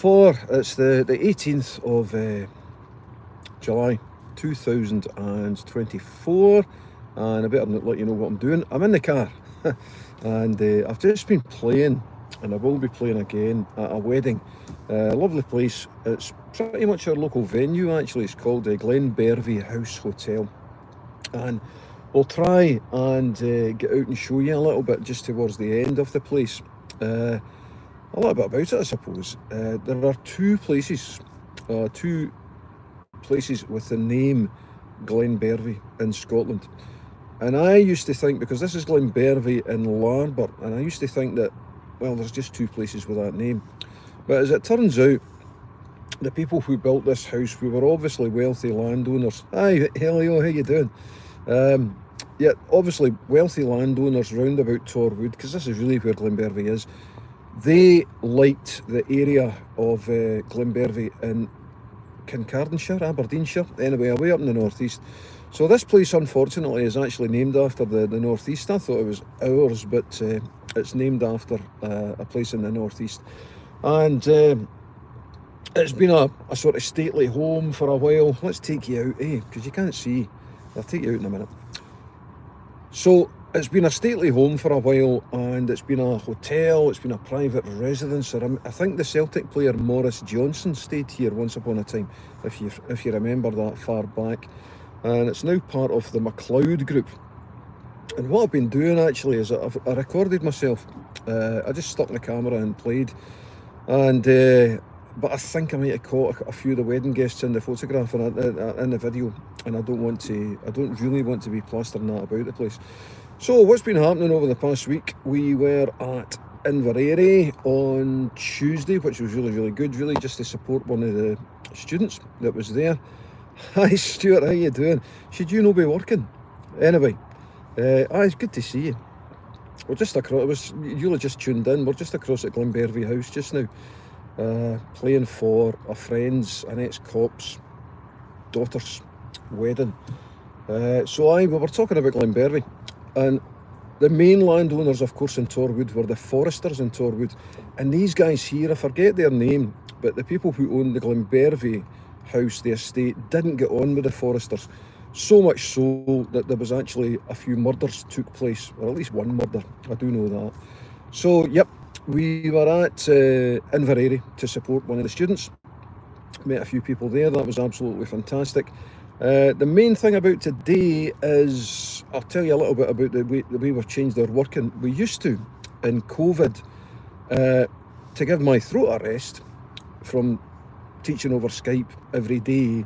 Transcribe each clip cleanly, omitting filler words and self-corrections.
It's the 18th of July 2024, and I better not let you know what I'm doing. I'm in the car and I've just been playing, and I will be playing again at a wedding. Lovely place. It's pretty much our local venue actually. It's called the Glenbervie House Hotel, and we'll try and get out and show you a little bit just towards the end of the place. A little bit about it, I suppose. There are two places with the name Glenbervie in Scotland. And I used to think, because this is Glenbervie in Larbert, and I used to think that, well, there's just two places with that name. But as it turns out, the people who built this house, we were obviously wealthy landowners. Hi, Helio, how you doing? Yeah, obviously wealthy landowners round about Torwood, because this is really where Glenbervie is. They liked the area of Glenbervie in Kincardineshire, Aberdeenshire, anyway, away up in the northeast. So this place, unfortunately, is actually named after the northeast. I thought it was ours, but it's named after a place in the northeast. And it's been a sort of stately home for a while. Let's take you out, because you can't see. I'll take you out in a minute. So it's been a stately home for a while, and it's been a hotel, it's been a private residence. I think the Celtic player Maurice Johnson stayed here once upon a time, if you remember that far back. And it's now part of the MacLeod group. And what I've been doing actually is I recorded myself. I just stuck my camera and played. And but I think I might have caught a few of the wedding guests in the photograph and in the video, and I don't really want to be plastering that about the place. So what's been happening over the past week? We were at Inveraray on Tuesday, which was really, really good, really just to support one of the students that was there. Hi Stuart, how you doing? Should you not be working? Anyway, it's good to see you. We're just across, you'll just tuned in, we're just across at Glenbervie House just now, playing for a friend's, an ex-cop's daughter's wedding. So we were talking about Glenbervie, and the main landowners, of course, in Torwood were the Foresters in Torwood. And these guys here, I forget their name, but the people who owned the Glenbervie house, the estate, didn't get on with the Foresters. So much so that there was actually a few murders took place, or at least one murder, I do know that. So, yep, we were at Inveraray to support one of the students. Met a few people there, that was absolutely fantastic. The main thing about today is, I'll tell you a little bit about the way we've changed our working. We used to, in COVID, to give my throat a rest from teaching over Skype every day,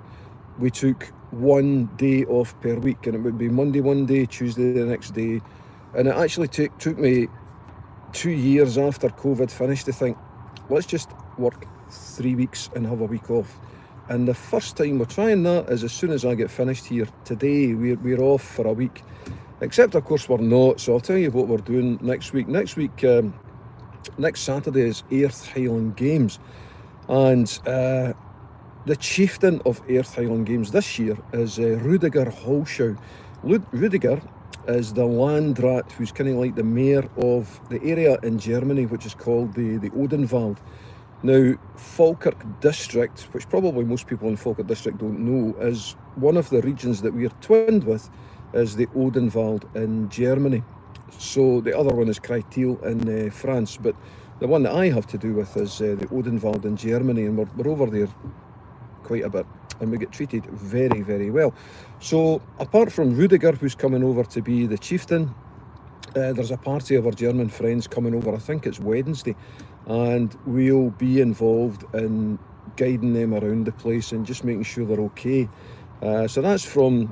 we took one day off per week, and it would be Monday one day, Tuesday the next day. And it actually took me 2 years after COVID finished to think, let's just work 3 weeks and have a week off. And the first time we're trying that is as soon as I get finished here today, we're off for a week. Except, of course, we're not. So I'll tell you what we're doing next week. Next Saturday is Airth Highland Games. And the chieftain of Airth Highland Games this year is Rudiger Holschau. Rudiger is the landrat who's kind of like the mayor of the area in Germany, which is called the Odenwald. Now, Falkirk district, which probably most people in Falkirk district don't know, is one of the regions that we're twinned with, is the Odenwald in Germany. So the other one is Kreitiel in France, but the one that I have to do with is the Odenwald in Germany, and we're over there quite a bit, and we get treated very, very well. So apart from Rudiger, who's coming over to be the chieftain, there's a party of our German friends coming over, I think it's Wednesday, and we'll be involved in guiding them around the place and just making sure they're okay. So that's from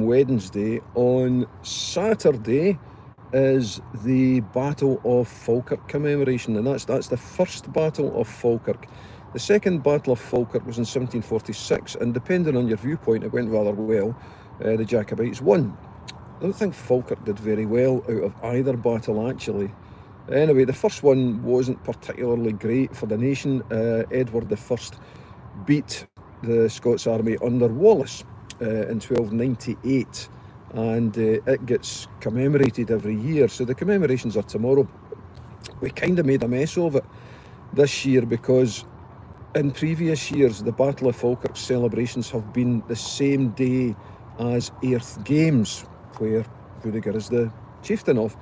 Wednesday. On Saturday is the Battle of Falkirk commemoration, and that's the first Battle of Falkirk. The second Battle of Falkirk was in 1746, and depending on your viewpoint, it went rather well. The Jacobites won. I don't think Falkirk did very well out of either battle, actually. Anyway, the first one wasn't particularly great for the nation. Edward I beat the Scots army under Wallace in 1298, and it gets commemorated every year. So the commemorations are tomorrow. We kind of made a mess of it this year because In previous years, the Battle of Falkirk celebrations have been the same day as Earth Games, where Rudiger is the chieftain of.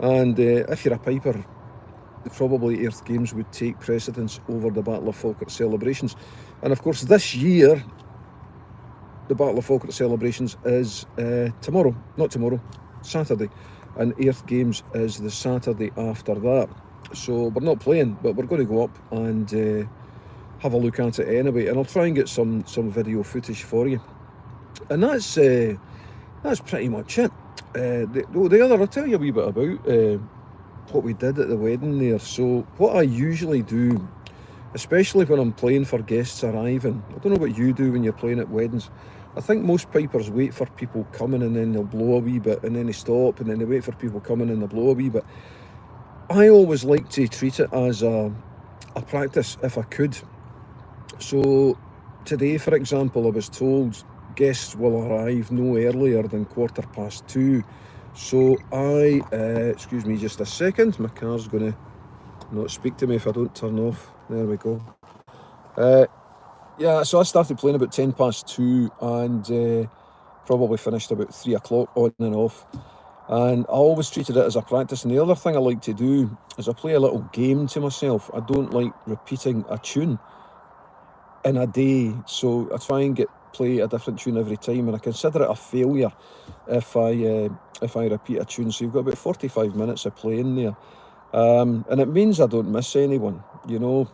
And if you're a piper, probably Earth Games would take precedence over the Battle of Falkirk celebrations. And of course, this year, the Battle of Falkirk celebrations is tomorrow, not tomorrow, Saturday. And Earth Games is the Saturday after that. So we're not playing, but we're going to go up and have a look at it anyway, and I'll try and get some video footage for you. And that's pretty much it. The other, I'll tell you a wee bit about what we did at the wedding there. So what I usually do, especially when I'm playing for guests arriving, I don't know what you do when you're playing at weddings. I think most pipers wait for people coming and then they'll blow a wee bit, and then they stop and then they wait for people coming and they'll blow a wee bit. I always like to treat it as a practice if I could. So today, for example, I was told guests will arrive no earlier than 2:15. So excuse me just a second, my car's going to not speak to me if I don't turn off. There we go. Yeah, so I started playing about 2:10 and probably finished about 3 o'clock on and off. And I always treated it as a practice. And the other thing I like to do is I play a little game to myself. I don't like repeating a tune in a day, so I try and play a different tune every time, and I consider it a failure if I repeat a tune. So you've got about 45 minutes of playing there, and it means I don't miss anyone. You know,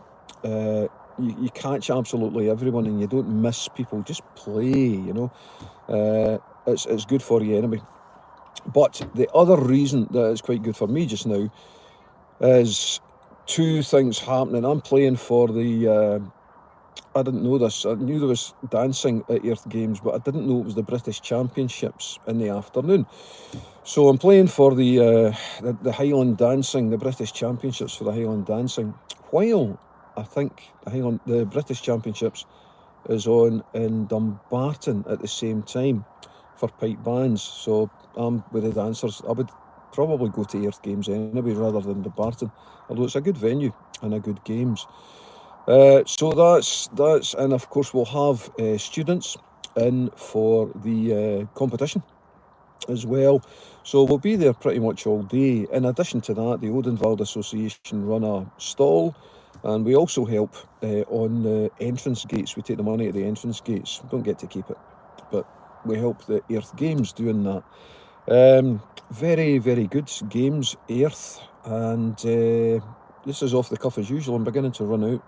you catch absolutely everyone, and you don't miss people. Just play, you know. It's good for you anyway. But the other reason that it's quite good for me just now is two things happening. I'm playing for the I didn't know this. I knew there was dancing at Earth Games, but I didn't know it was the British Championships in the afternoon. So I'm playing for the Highland Dancing, the British Championships for the Highland Dancing, while I think the British Championships is on in Dumbarton at the same time for pipe bands. So I'm with the dancers. I would probably go to Earth Games anyway rather than Dumbarton, although it's a good venue and a good games. So that's, and of course we'll have students in for the competition as well. So we'll be there pretty much all day. In addition to that, the Odenwald Association run a stall, and we also help on the entrance gates. We take the money at the entrance gates. We don't get to keep it, but we help the Earth Games doing that. Very, very good games, Earth, and this is off the cuff as usual. I'm beginning to run out.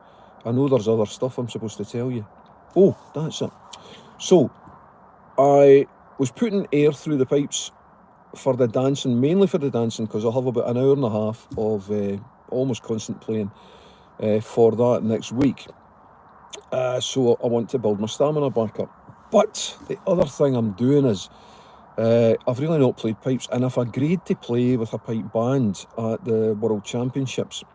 I know there's other stuff I'm supposed to tell you. Oh, that's it. So, I was putting air through the pipes for the dancing, mainly for the dancing, because I'll have about an hour and a half of almost constant playing for that next week. So I want to build my stamina back up. But the other thing I'm doing is, I've really not played pipes, and I've agreed to play with a pipe band at the World Championships.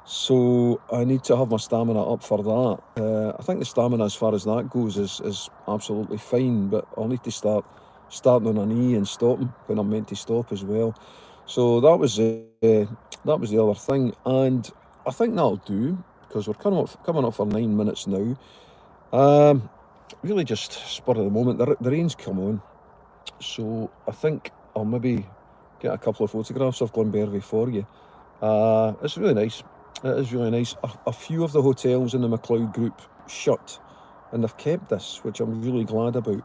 So I need to have my stamina up for that. I think the stamina as far as that goes is absolutely fine, but I'll need to starting on a knee and stopping when I'm meant to stop as well. So that was the other thing, and I think that'll do, because we're coming up for 9 minutes now. Really just spur of the moment. The rain's come on, so I think I'll maybe get a couple of photographs of Glenbervie for you. It's really nice. It is really nice. A few of the hotels in the MacLeod group shut, and they've kept this, which I'm really glad about.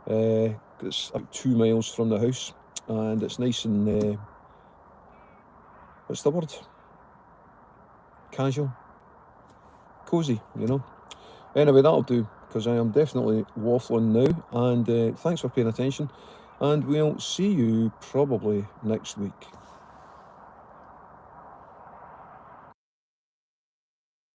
It's like 2 miles from the house, and it's nice and what's the word? Casual, cozy, you know. Anyway, that'll do, because I am definitely waffling now, and thanks for paying attention, and we'll see you probably next week.